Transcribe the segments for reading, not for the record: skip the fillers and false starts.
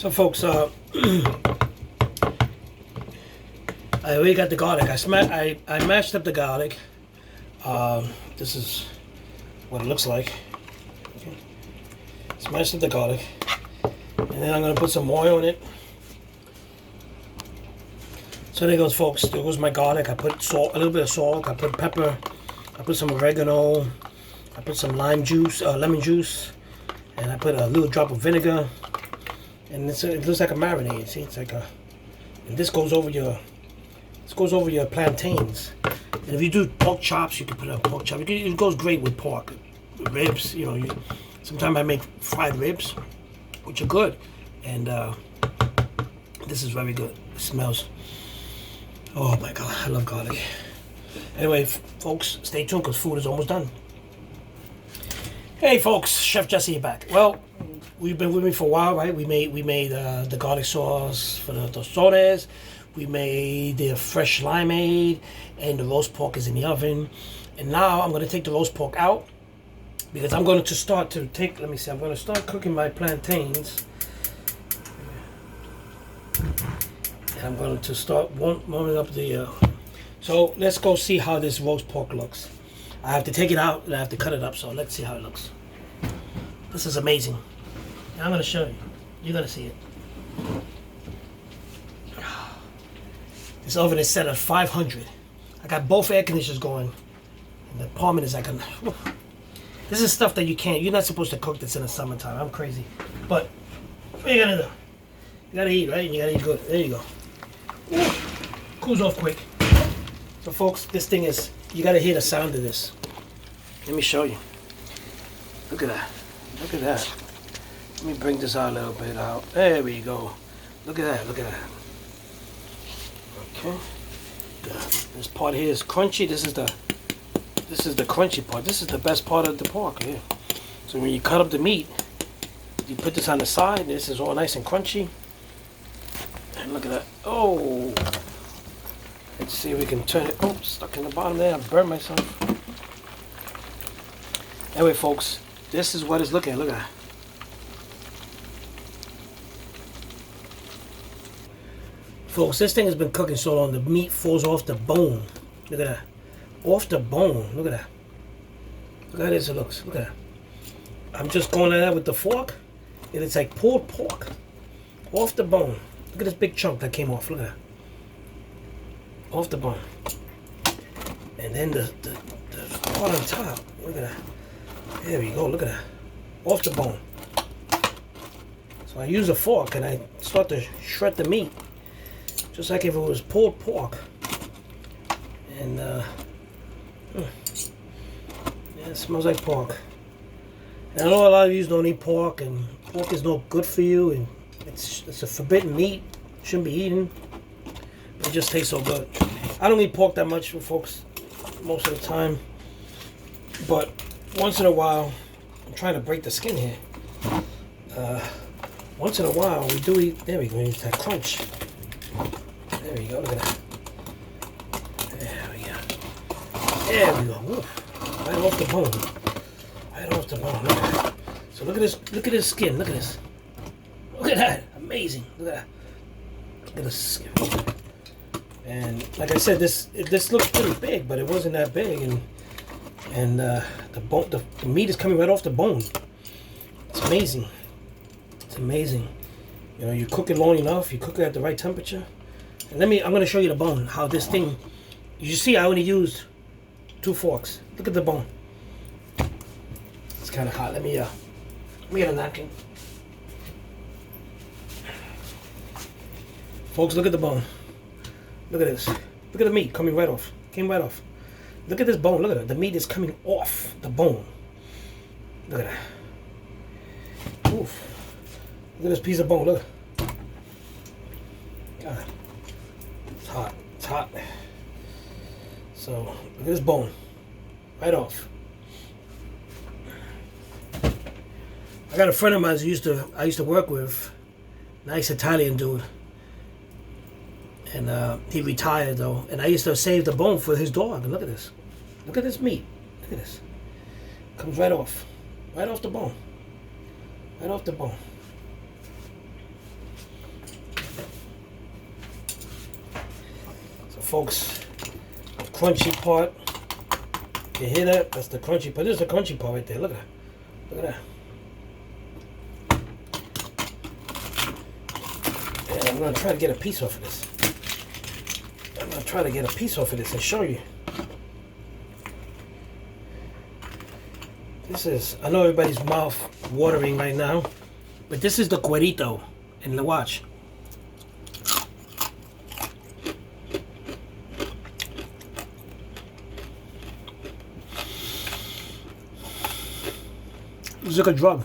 So folks, I already got the garlic. I mashed up the garlic. This is what it looks like. Okay. Smashed up the garlic. And then I'm going to put some oil in it. So there goes, folks. There goes my garlic. I put salt, a little bit of salt. I put pepper. I put some oregano. I put some lemon juice, and I put a little drop of vinegar. And it looks like a marinade. See, it's like a. And this goes over your plantains. And if you do pork chops, you can put a pork chop. It goes great with pork, ribs. You know, sometimes I make fried ribs, which are good, and this is very good. It smells. Oh my God, I love garlic. Anyway, folks, stay tuned because food is almost done. Hey, folks, Chef Jesse back. Well, you've been with me for a while, right? We made the garlic sauce for the tostones. We made the fresh limeade, and the roast pork is in the oven. And now I'm going to take the roast pork out because I'm going to start to take. Let me see. I'm going to start cooking my plantains. And I'm going to start warming up the. So let's go see how this roast pork looks. I have to take it out and I have to cut it up. So let's see how it looks. This is amazing. And I'm going to show you. You're going to see it. This oven is set at 500. I got both air conditioners going. And the apartment is like a. This is stuff that you're not supposed to cook this in the summertime. I'm crazy. But what are you going to do? You got to eat, right? And you got to eat good. There you go. Ooh, cools off quick. So folks, this thing is, you got to hear the sound of this. Let me show you. Look at that. Look at that. Let me bring this out a little bit out. There we go. Look at that. Look at that. Okay. This part here is crunchy. This is the crunchy part. This is the best part of the pork here. So when you cut up the meat, you put this on the side. This is all nice and crunchy. And look at that. Oh. Let's see if we can turn it. Oh, stuck in the bottom there. I burned myself. Anyway, folks, this is what it's looking at. Look at that. Folks, this thing has been cooking so long, the meat falls off the bone. Look at that. Off the bone. Look at that. Look how this it looks. Look at that. I'm just going at that with the fork, and it's like pulled pork. Off the bone. Look at this big chunk that came off. Look at that. Off the bone. And then the part on top. Look at that. There we go. Look at that. Off the bone. So I use a fork and I start to shred the meat. Just like if it was pulled pork. And yeah, it smells like pork. And I know a lot of you don't eat pork, and pork is no good for you, and it's a forbidden meat. Shouldn't be eaten. But it just tastes so good. I don't eat pork that much, folks, most of the time. But once in a while, I'm trying to break the skin here. Once in a while, we do eat. There we go. We need that crunch. There we go. Look at that. There we go. There we go. Ooh. Right off the bone. Right off the bone. Look at that. So look at this. Look at this skin. Look at this. Look at that. Amazing. Look at that. Look at this skin. And like I said, this looks pretty big, but it wasn't that big. And the meat is coming right off the bone. It's amazing. It's amazing. You know, you cook it long enough, you cook it at the right temperature. And I'm going to show you the bone, how this thing, you see I only used 2 forks. Look at the bone. It's kind of hot. Let me get a napkin. Folks, look at the bone. Look at this. Look at the meat coming right off. Came right off. Look at this bone. Look at it. The meat is coming off the bone. Look at that. Oof. Look at this piece of bone. Look. God. It's hot. It's hot. So, look at this bone. Right off. I got a friend of mine who I used to work with. Nice Italian dude. And he retired though. And I used to save the bone for his dog. And look at this. Look at this meat. Look at this. Comes right off. Right off the bone. Right off the bone. folks, the crunchy part. You hear that? That's the crunchy part. There's the crunchy part right there. Look at that. Look at that. And I'm gonna try to get a piece off of this. I'm gonna try to get a piece off of this and show you. This is, I know everybody's mouth watering right now, but this is the cuerito. And watch. It's like a drug.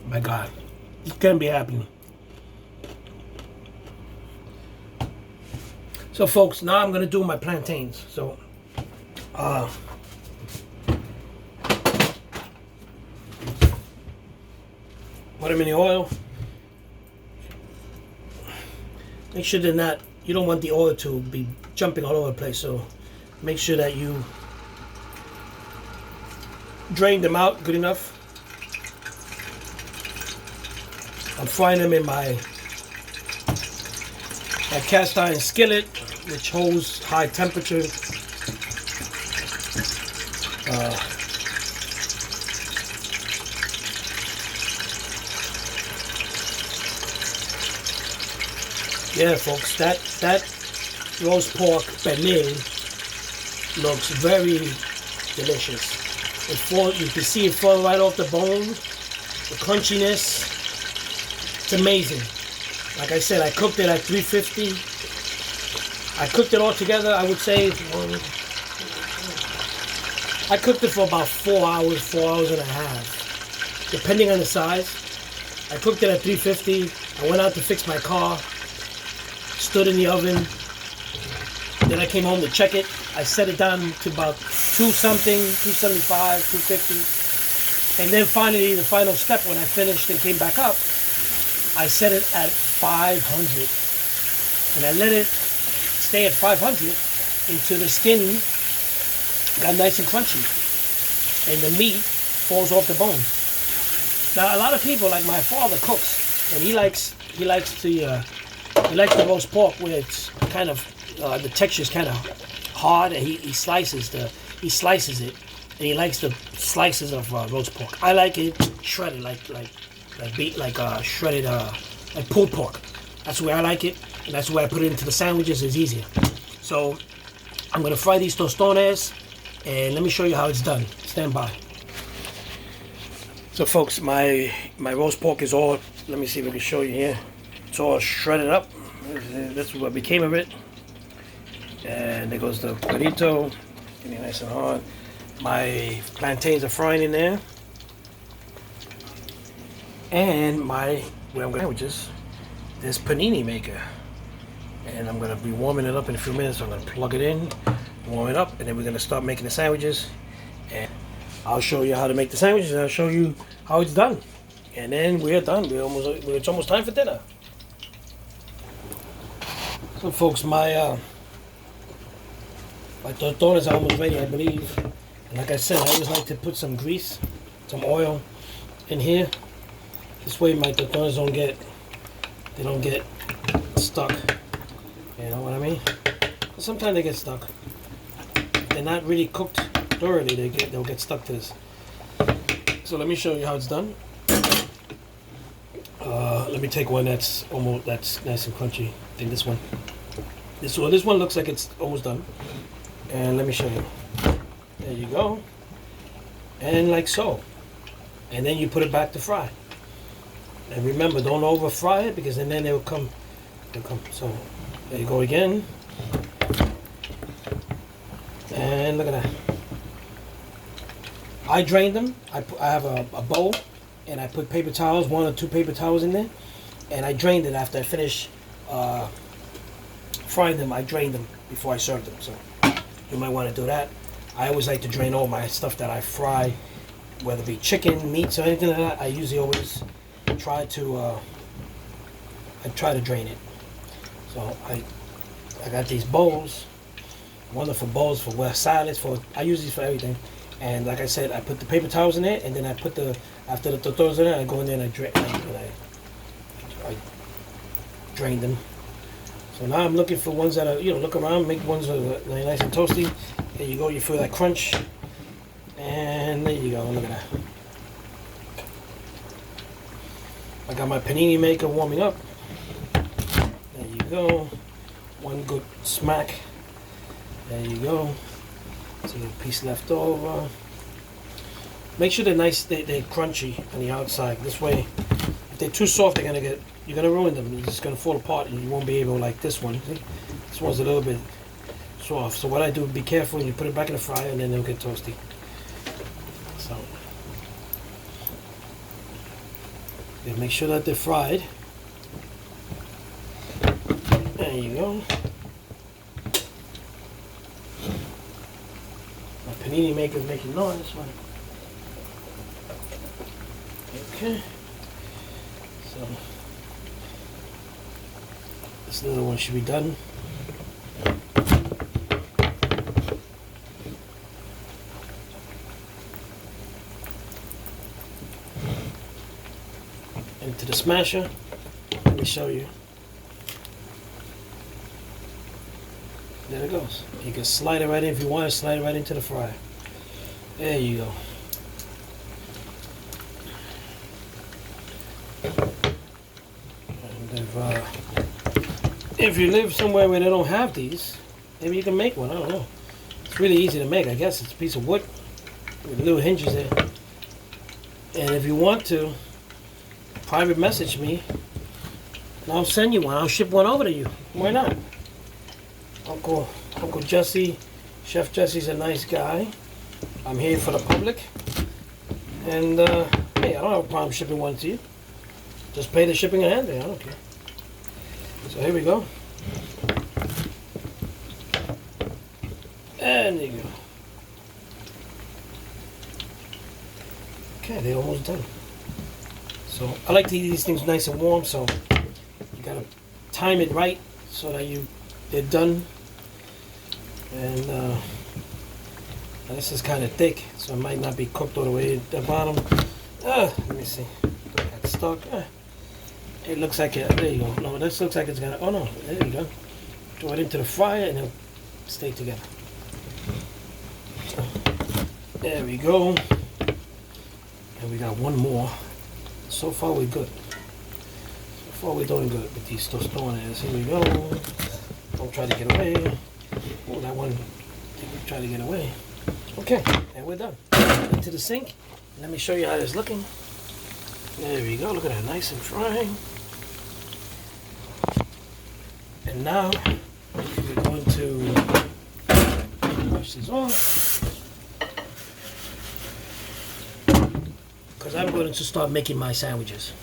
My God, you can't be happy. So, folks, now I'm gonna do my plantains. So, put them in the oil. Make sure they're not. You don't want the oil to be jumping all over the place. So, make sure that you drain them out good enough. I'm frying them in my cast iron skillet, which holds high temperature. Yeah, folks, that roast pork pernil looks very delicious. You can see it fall right off the bone, the crunchiness. It's amazing. Like I said, I cooked it at 350. I cooked it all together, I would say, I cooked it for about 4 hours, 4 hours and a half, depending on the size. I cooked it at 350. I went out to fix my car, stood in the oven. Then I came home to check it. I set it down to about 275, 250. And then finally, the final step, when I finished and came back up, I set it at 500. And I let it stay at 500 until the skin got nice and crunchy. And the meat falls off the bone. Now, a lot of people, like my father, cooks, and he likes the roast pork where it's kind of the texture is kind of hard, and he slices it, and he likes the slices of roast pork. I like it shredded, like shredded, like pulled pork. That's the way I like it, and that's the way I put it into the sandwiches. It's easier. So I'm gonna fry these tostones, and let me show you how it's done. Stand by. So, folks, my roast pork is all. Let me see if I can show you here. It's all shredded up. That's what became of it. And there goes the cuerito, getting nice and hard. My plantains are frying in there. And where I'm going sandwiches, this panini maker. And I'm going to be warming it up in a few minutes. So I'm going to plug it in, warm it up, and then we're going to start making the sandwiches. And I'll show you how to make the sandwiches, and I'll show you how it's done. And then we're done. It's almost time for dinner. So, folks, my tortillas are almost ready, I believe. And like I said, I always like to put some grease, some oil in here. This way my tortillas don't get stuck. You know what I mean? Sometimes they get stuck. If they're not really cooked thoroughly, they'll get stuck to this. So let me show you how it's done. Let me take one that's nice and crunchy. I think this one. This one looks like it's almost done. And let me show you. There you go. And like so. And then you put it back to fry. And remember, don't over fry it, because then they'll come. So there you go again. And look at that. I drained them. I have a bowl, and I put paper towels, 1 or 2 paper towels in there, and I drained it after I finished frying them. I drained them before I served them. So you might want to do that. I always like to drain all my stuff that I fry, whether it be chicken, meats, or anything like that. I usually always try to drain it. So I got these bowls, wonderful bowls for salads. I use these for everything. And like I said, I put the paper towels in it, and then I put after the tortillas in it, I go in there and I drain them. So now I'm looking for ones that are, look around, make ones that are nice and toasty. There you go, you feel that crunch. And there you go, look at that. I got my panini maker warming up. There you go. One good smack. There you go. See a piece left over. Make sure they're nice, they're crunchy on the outside. This way, if they're too soft, you're gonna ruin them. It's just gonna fall apart, and you won't be able like this one. See? This one's a little bit soft. So what I do, be careful, and you put it back in the fryer, and then they'll get toasty. So, make sure that they're fried. There you go. My panini maker is making noise. Okay. So this little one should be done. Into the smasher. Let me show you. There it goes. You can slide it right in if you want to, slide it right into the fryer. There you go. And if you live somewhere where they don't have these, maybe you can make one. I don't know. It's really easy to make, I guess. It's a piece of wood with little hinges there. And if you want to, private message me, and I'll send you one. I'll ship one over to you. Why not? Uncle Jesse, Chef Jesse's a nice guy. I'm here for the public. And, hey, I don't have a problem shipping one to you. Just pay the shipping and handling. I don't care. So here we go. And there you go. Okay, they're almost done. So I like to eat these things nice and warm, so you gotta time it right so that they're done. And this is kind of thick, so it might not be cooked all the way at the bottom. Let me see. Got stuck. It looks like it. There you go. No, this looks like it's gonna. Oh no, there you go. Throw it into the fryer and it'll stay together. So, there we go. And we got one more. So far we're good. So far we're doing good with these tostones. Here we go. Don't try to get away. Oh, that one try to get away. Okay, and we're done. Into the sink. Let me show you how it's looking. There we go. Look at that, nice and frying. And now we're going to wash this off, because I'm going to start making my sandwiches.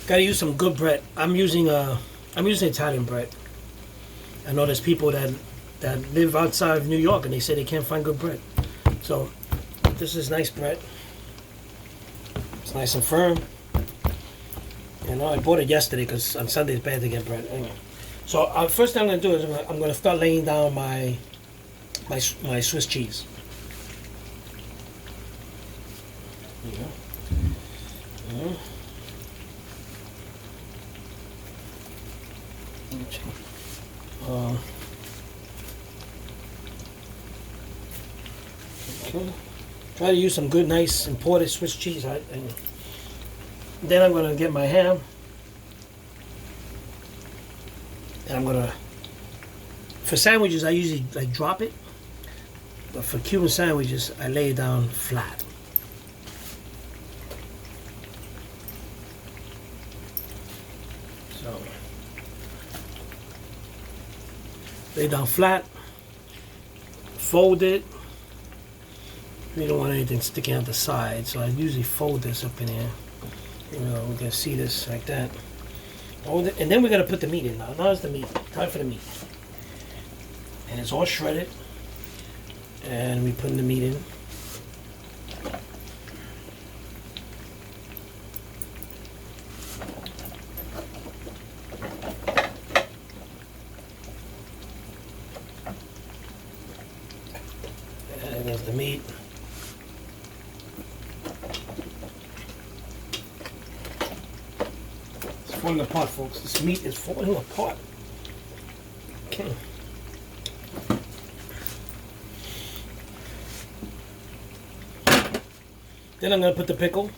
Gotta use some good bread. I'm using Italian bread. I know there's people that live outside of New York and they say they can't find good bread. So this is nice bread. It's nice and firm. You know, I bought it yesterday because on Sunday it's bad to get bread. Anyway. So first thing I'm gonna do is I'm gonna start laying down my Swiss cheese. There you go. Okay. Try to use some good, nice imported Swiss cheese. And then I'm gonna get my ham, and I'm gonna. For sandwiches, I usually like drop it, but for Cuban sandwiches, I lay it down flat. So lay down flat, fold it. You don't want anything sticking out the side, so I usually fold this up in here. You know, we can see this like that. Fold it, and then we're gonna put the meat in now. Now is the meat. Time for the meat. And it's all shredded. And we put the meat in. falling apart, folks. This meat is falling apart. Okay. Then I'm going to put the pickle.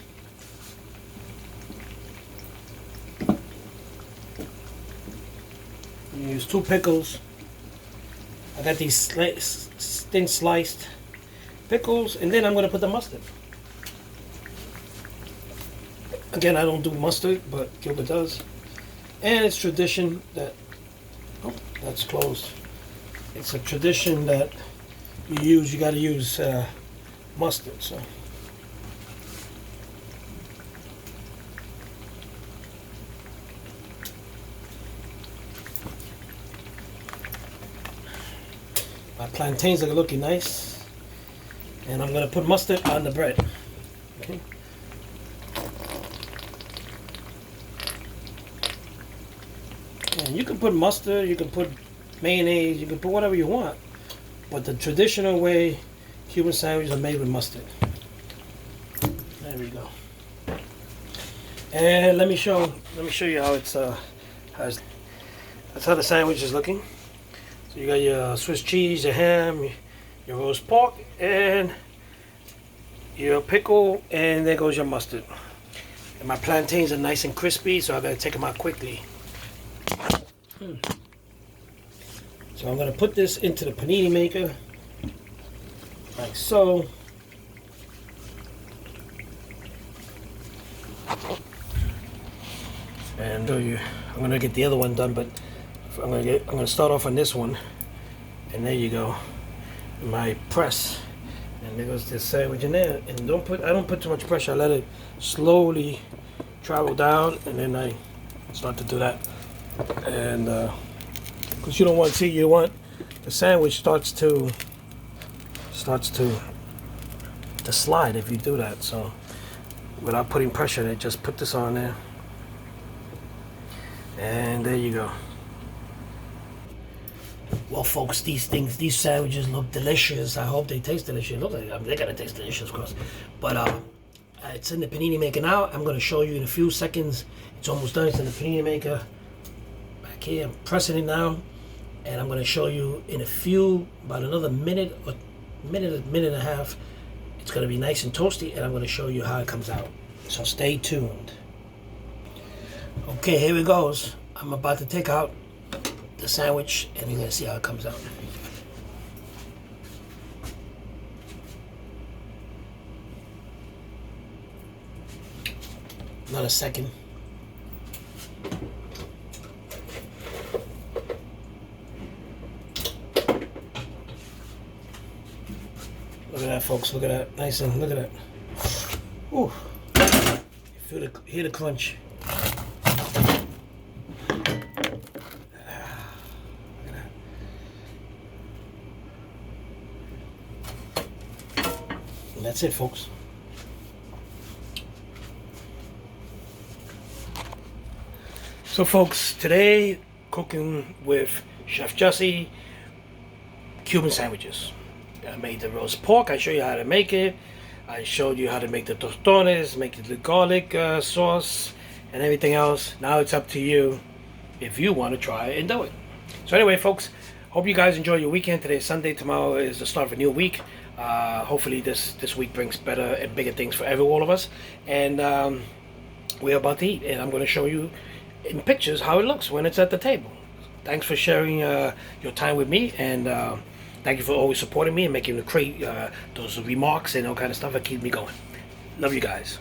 Use 2 pickles. I got these thin sliced pickles, and then I'm going to put the mustard. Again, I don't do mustard, but Gilbert does. And it's tradition that, oh, that's closed. It's a tradition that you got to use mustard, so. My plantains are looking nice, and I'm going to put mustard on the bread. Okay. And you can put mustard, you can put mayonnaise, you can put whatever you want, but the traditional way Cuban sandwiches are made with mustard. There we go. And let me show you how it's that's how the sandwich is looking. So you got your Swiss cheese, your ham, your roast pork, and your pickle, and there goes your mustard. And my plantains are nice and crispy, so I gotta take them out quickly. So I'm gonna put this into the panini maker, like so. And I'm gonna get the other one done, but I'm gonna start off on this one, and there you go, my press, and there goes this sandwich in there. And I don't put too much pressure. I let it slowly travel down, and then I start to do that. And because you don't want to see, you want the sandwich starts to slide if you do that. So without putting pressure on it, just put this on there, and there you go. Well, folks, these sandwiches look delicious. I hope they taste delicious. Look like they're gonna taste delicious, of course. But it's in the panini maker now. I'm gonna show you in a few seconds. It's almost done. It's in the panini maker. Back here, I'm pressing it now, and I'm gonna show you in about another minute or minute and a half. It's gonna be nice and toasty, and I'm gonna show you how it comes out. So stay tuned. Okay, here it goes. I'm about to take out the sandwich, and you're gonna see how it comes out. Not a second. Look at that, folks. Look at that. Nice and look at that. Ooh. Hear the crunch. And that's it, folks. So, folks, today cooking with Chef Jesse, Cuban sandwiches. I made the roast pork. I showed you how to make it. I showed you how to make the tostones, make the garlic sauce, and everything else. Now it's up to you if you want to try it and do it. So anyway, folks, hope you guys enjoy your weekend. Today is Sunday. Tomorrow is the start of a new week. Hopefully this week brings better and bigger things for all of us. And we're about to eat, and I'm going to show you in pictures how it looks when it's at the table. Thanks for sharing your time with me, and thank you for always supporting me and making those remarks and all kind of stuff that keep me going. Love you guys.